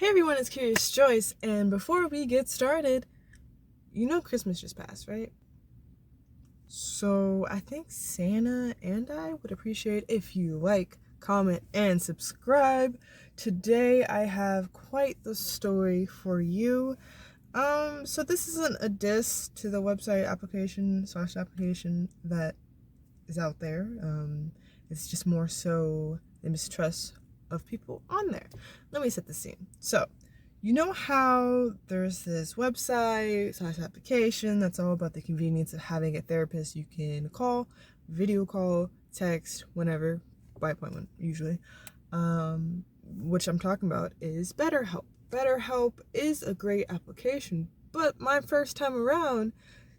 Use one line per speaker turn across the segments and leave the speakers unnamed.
everyone, it's Curious Joyce, and before we get started, you know Christmas just passed, right? So I think Santa and I would appreciate if you like, comment, and subscribe. Today I have quite the story for you. So this isn't a diss to the website application that is out there. It's just more so the mistrust of people on there. Let me set the scene. So, you know how there's this website / application that's all about the convenience of having a therapist you can call, video call, text, whenever, by appointment usually. Which I'm talking about is BetterHelp. BetterHelp is a great application, but my first time around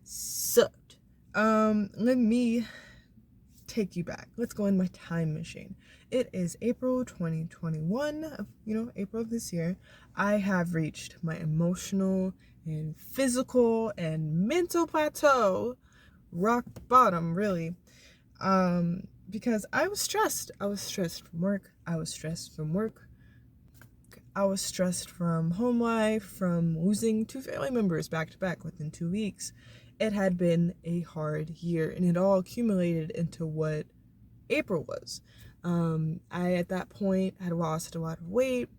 sucked. Let me take you back. Let's go in my time machine. It is April 2021, April of this year. I have reached my emotional and physical and mental plateau, rock bottom, really, because I was stressed. I was stressed from work. I was stressed from home life, from losing 2 family members back to back within 2 weeks. It had been a hard year, and it all accumulated into what April was. I, at that point, had lost a lot of weight.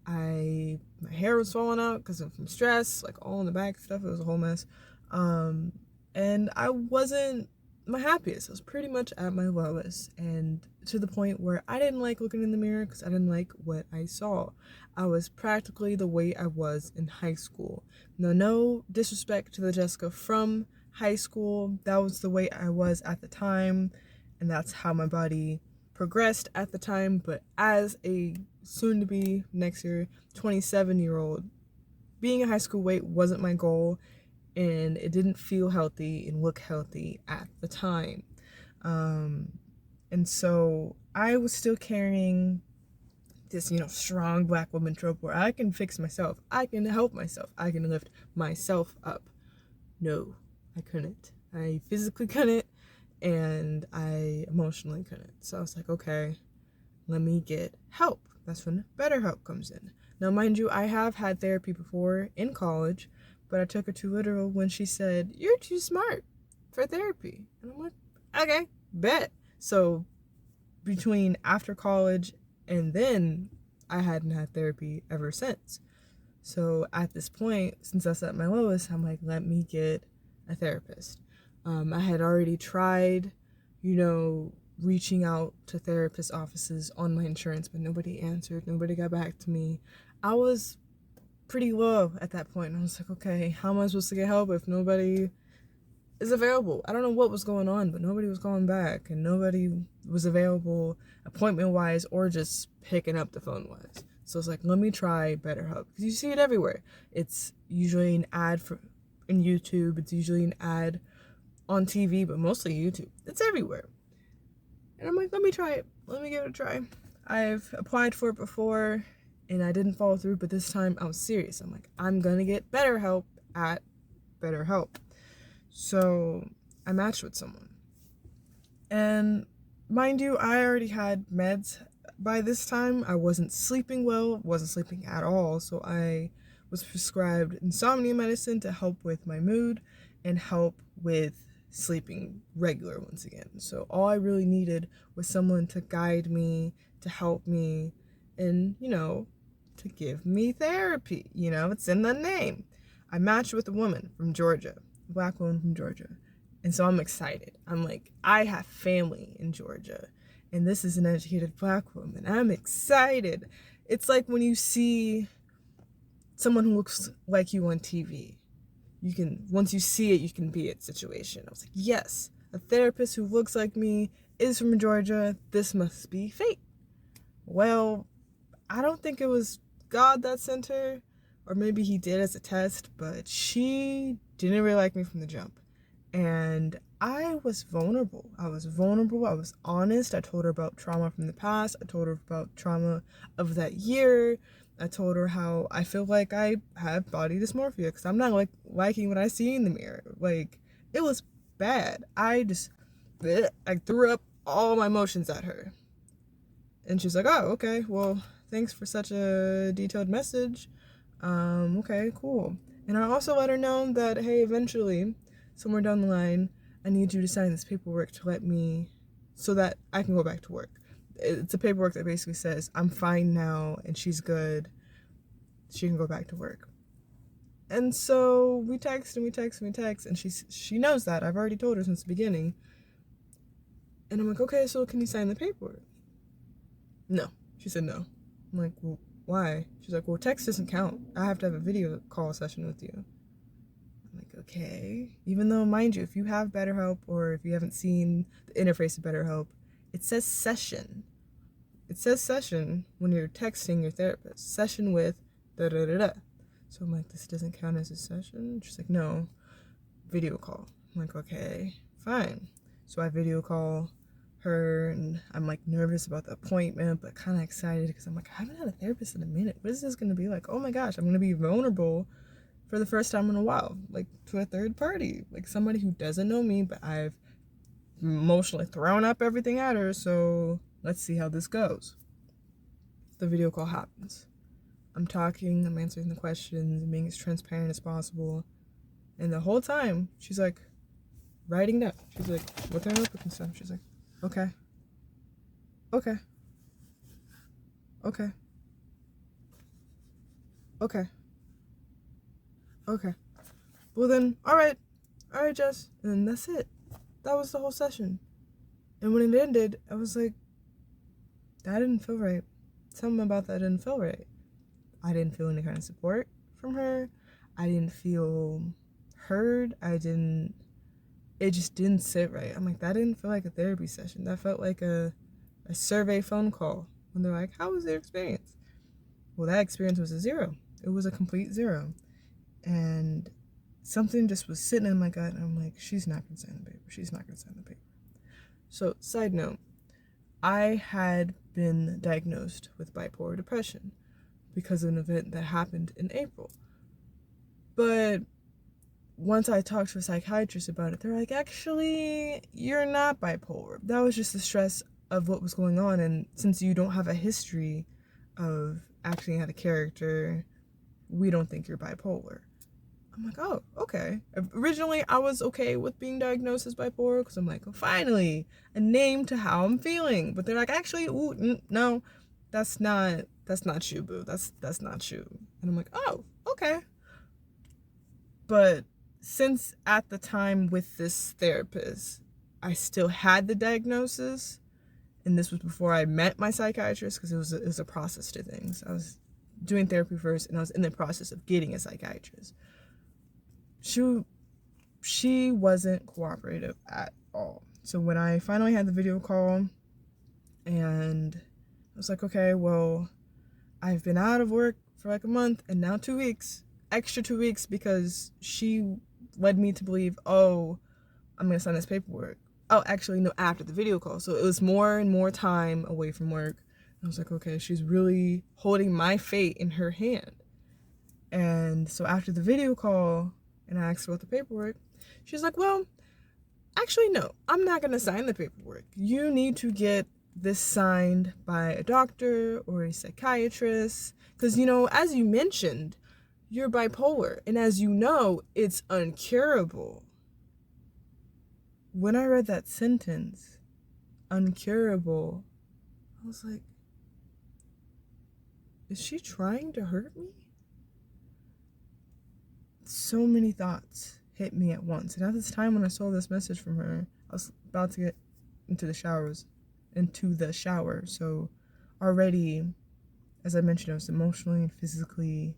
My hair was falling out because of from stress, like all in the back stuff. It was a whole mess. And I wasn't my happiest. I was pretty much at my lowest, and to the point where I didn't like looking in the mirror because I didn't like what I saw. I was practically the way I was in high school. Now, no disrespect to the Jessica from high school. That was the way I was at the time, and that's how my body progressed at the time. But as a soon-to-be next year 27-year-old, being a high school weight wasn't my goal, and it didn't feel healthy and look healthy at the time. And so I was still carrying this, strong black woman trope where I can fix myself. I can help myself. I can lift myself up. No, I couldn't. I physically couldn't, and I emotionally couldn't. So I was like, okay, let me get help. That's when BetterHelp comes in. Now, mind you, I have had therapy before in college, but I took her too literal when she said, "You're too smart for therapy." And I'm like, okay, bet. So between after college and then, I hadn't had therapy ever since. So at this point, since I was at my lowest, I'm like, let me get a therapist. I had already tried, reaching out to therapist offices on my insurance, but nobody answered. Nobody got back to me. I was pretty low at that point, and I was like, okay, how am I supposed to get help if nobody is available? I don't know what was going on, but nobody was calling back, and nobody was available appointment-wise or just picking up the phone-wise. So it's like, let me try BetterHelp, because you see it everywhere. It's usually an ad in YouTube. It's usually an ad on TV, but mostly YouTube. It's everywhere. And I'm like, let me try it. Let me give it a try. I've applied for it before, and I didn't follow through, but this time I was serious. I'm like, I'm gonna get BetterHelp at BetterHelp. So I matched with someone. And mind you, I already had meds by this time. I wasn't sleeping well, wasn't sleeping at all. So I was prescribed insomnia medicine to help with my mood and help with sleeping regular once again. So all I really needed was someone to guide me, to help me, and, to give me therapy. It's in the name. I matched with a woman from Georgia, a black woman from Georgia. And so I'm excited. I'm like, I have family in Georgia, and this is an educated black woman. I'm excited. It's like when you see someone who looks like you on TV. Once you see it, you can be it situation. I was like, yes, a therapist who looks like me is from Georgia. This must be fate. Well, I don't think it was God that sent her, or maybe he did as a test, but she didn't really like me from the jump. And I was vulnerable. I was honest. I told her about trauma from the past. I told her about trauma of that year. I told her how I feel like I have body dysmorphia because I'm not liking what I see in the mirror. Like, it was bad. I threw up all my emotions at her. And she's like, oh, okay, well, thanks for such a detailed message. Okay, cool. And I also let her know that, hey, eventually, somewhere down the line, I need you to sign this paperwork to let me, so that I can go back to work. It's a paperwork that basically says I'm fine now and she's good. She can go back to work. And so we text and we text and we text, and she knows that. I've already told her since the beginning. And I'm like, okay, so can you sign the paperwork? No. She said no. I'm like, well, why? She's like, well, text doesn't count. I have to have a video call session with you. I'm like, okay. Even though, mind you, if you have BetterHelp or if you haven't seen the interface of BetterHelp, it says session. It says session when you're texting your therapist. Session with da-da-da-da. So I'm like, this doesn't count as a session? She's like, no, video call. I'm like, okay, fine. So I video call her, and I'm like nervous about the appointment, but kind of excited because I'm like, I haven't had a therapist in a minute. What is this going to be like? Oh my gosh, I'm going to be vulnerable for the first time in a while, like to a third party, like somebody who doesn't know me, but I've emotionally thrown up everything at her. So let's see how this goes. The video call happens. I'm talking, I'm answering the questions, being as transparent as possible. And the whole time, she's like, writing down. She's like, with her notebook and stuff. She's like, okay. Okay. Okay. Okay. Okay. Well then, alright. Alright, Jess. And then that's it. That was the whole session. And when it ended, I was like, that didn't feel right. Something about that didn't feel right. I didn't feel any kind of support from her. I didn't feel heard. It just didn't sit right. I'm like, that didn't feel like a therapy session. That felt like a survey phone call when they're like, how was your experience? Well, that experience was a 0. It was a complete 0. And something just was sitting in my gut, and I'm like, she's not going to sign the paper. She's not going to sign the paper. So, side note, I had been diagnosed with bipolar depression because of an event that happened in April. But once I talked to a psychiatrist about it, they're like, actually, you're not bipolar. That was just the stress of what was going on. And since you don't have a history of acting out a character, we don't think you're bipolar. I'm like, oh, okay. Originally, I was okay with being diagnosed as bipolar because I'm like, oh, finally, a name to how I'm feeling. But they're like, actually, no, that's not you, boo. That's not you. And I'm like, oh, okay. But since at the time with this therapist, I still had the diagnosis, and this was before I met my psychiatrist because it was a process to things. I was doing therapy first, and I was in the process of getting a psychiatrist. She wasn't cooperative at all. So when I finally had the video call, and I was like, okay, well, I've been out of work for like a month, and now 2 weeks, extra 2 weeks, because she led me to believe, oh, I'm going to sign this paperwork. Oh, actually, no, after the video call. So it was more and more time away from work. I was like, okay, she's really holding my fate in her hand. And so after the video call, and I asked about the paperwork, she's like, well, actually, no, I'm not going to sign the paperwork. You need to get this signed by a doctor or a psychiatrist. Because, as you mentioned, you're bipolar. And as you know, it's uncurable. When I read that sentence, uncurable, I was like, is she trying to hurt me? So many thoughts hit me at once. And at this time when I saw this message from her, I was about to get into the shower. So already, as I mentioned, I was emotionally and physically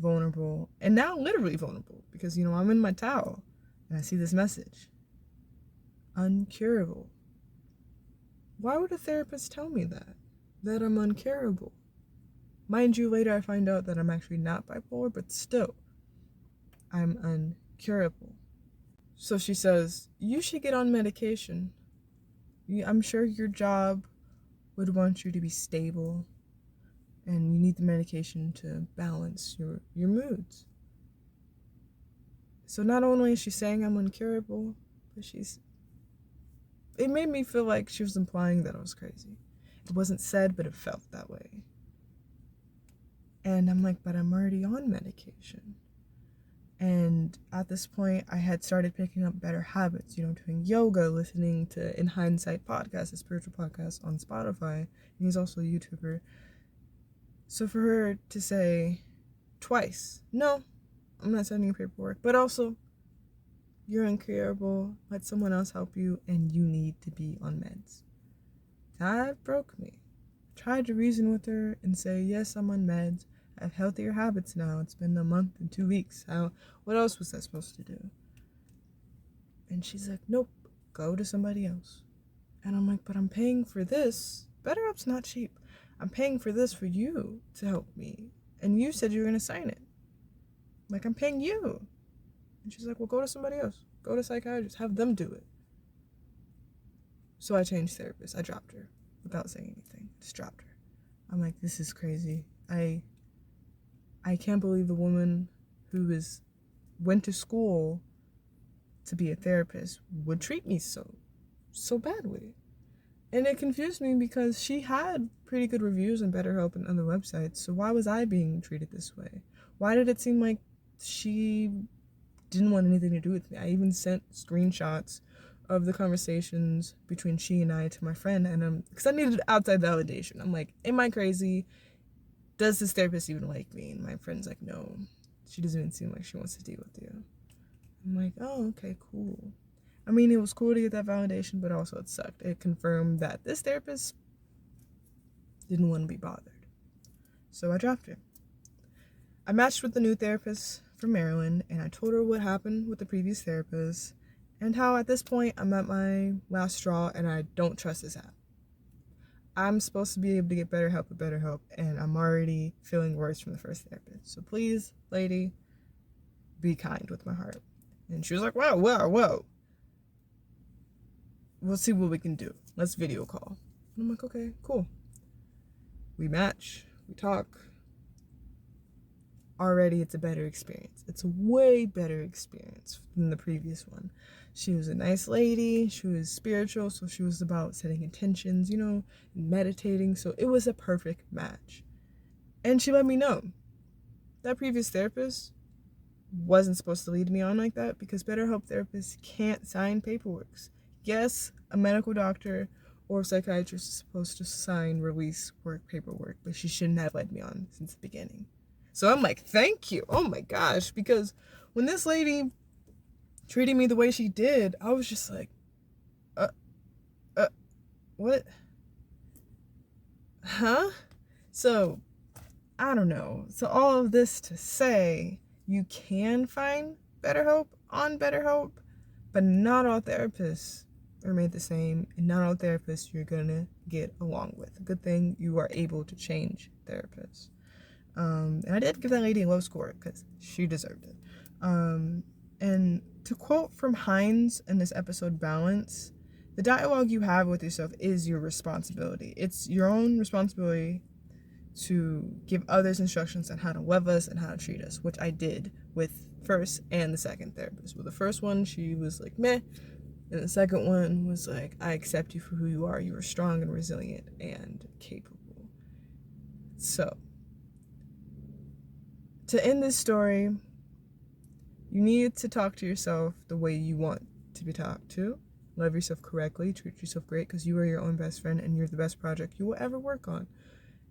vulnerable. And now literally vulnerable because, I'm in my towel and I see this message. Uncurable. Why would a therapist tell me that? That I'm uncurable? Mind you, later I find out that I'm actually not bipolar, but still, I'm uncurable. So she says, you should get on medication. I'm sure your job would want you to be stable, and you need the medication to balance your moods. So not only is she saying I'm uncurable, but it made me feel like she was implying that I was crazy. It wasn't said, but it felt that way. And I'm like, but I'm already on medication. And at this point, I had started picking up better habits, doing yoga, listening to In Hindsight podcast, a spiritual podcast on Spotify. And he's also a YouTuber. So for her to say twice, no, I'm not sending you paperwork, but also, you're incurable, let someone else help you, and you need to be on meds. That broke me. Tried to reason with her and say, yes, I'm on meds. I have healthier habits now. It's been a month and 2 weeks. What else was I supposed to do? And she's like, nope, go to somebody else. And I'm like, but I'm paying for this. BetterHelp's not cheap. I'm paying for this for you to help me. And you said you were going to sign it. Like, I'm paying you. And she's like, well, go to somebody else. Go to a psychiatrist. Have them do it. So I changed therapists. I dropped her without saying anything. Just dropped her. I'm like, this is crazy. I can't believe the woman who went to school to be a therapist would treat me so badly. And it confused me because she had pretty good reviews on BetterHelp and other websites. So why was I being treated this way? Why did it seem like she didn't want anything to do with me? I even sent screenshots of the conversations between she and I to my friend, and because I needed outside validation. I'm like, am I crazy? Does this therapist even like me? And my friend's like, no, she doesn't even seem like she wants to deal with you. I'm like, oh, okay, cool. I mean, it was cool to get that validation, but also it sucked. It confirmed that this therapist didn't want to be bothered. So I dropped her. I matched with the new therapist from Maryland, and I told her what happened with the previous therapist and how at this point I'm at my last straw and I don't trust this app. I'm supposed to be able to get BetterHelp with BetterHelp, and I'm already feeling worse from the first therapist. So please, lady, be kind with my heart. And she was like, whoa. We'll see what we can do. Let's video call. And I'm like, okay, cool. We match, we talk. Already it's a better experience. It's a way better experience than the previous one. She was a nice lady. She was spiritual, so she was about setting intentions, meditating. So it was a perfect match. And she let me know that previous therapist wasn't supposed to lead me on like that because BetterHelp therapists can't sign paperwork. Yes, a medical doctor or a psychiatrist is supposed to sign release work paperwork, but she shouldn't have led me on since the beginning. So I'm like, thank you. Oh my gosh. Because when this lady treated me the way she did, I was just like, what? Huh? So, I don't know. So all of this to say, you can find BetterHelp on BetterHelp, but not all therapists are made the same, and not all therapists you're gonna get along with. Good thing you are able to change therapists. And I did give that lady a low score because she deserved it. And to quote from Hines in this episode, Balance, the dialogue you have with yourself is your responsibility. It's your own responsibility to give others instructions on how to love us and how to treat us, which I did with first and the second therapist. With the first one, she was like, meh. And the second one was like, I accept you for who you are. You are strong and resilient and capable. So, to end this story, you need to talk to yourself the way you want to be talked to. Love yourself correctly. Treat yourself great because you are your own best friend and you're the best project you will ever work on.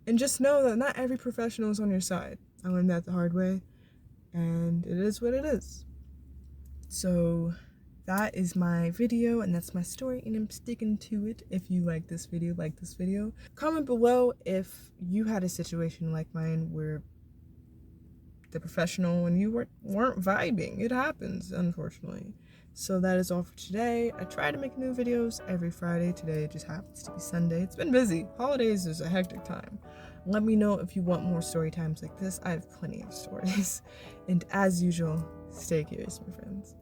And just know that not every professional is on your side. I learned that the hard way, and it is what it is. So that is my video, and that's my story, and I'm sticking to it. If you like this video, comment below if you had a situation like mine where the professional and you weren't vibing. It happens, unfortunately. So that is all for today. I try to make new videos every Friday. Today it just happens to be Sunday. It's been busy. Holidays is a hectic time. Let me know if you want more story times like this. I have plenty of stories. And as usual, stay curious, my friends.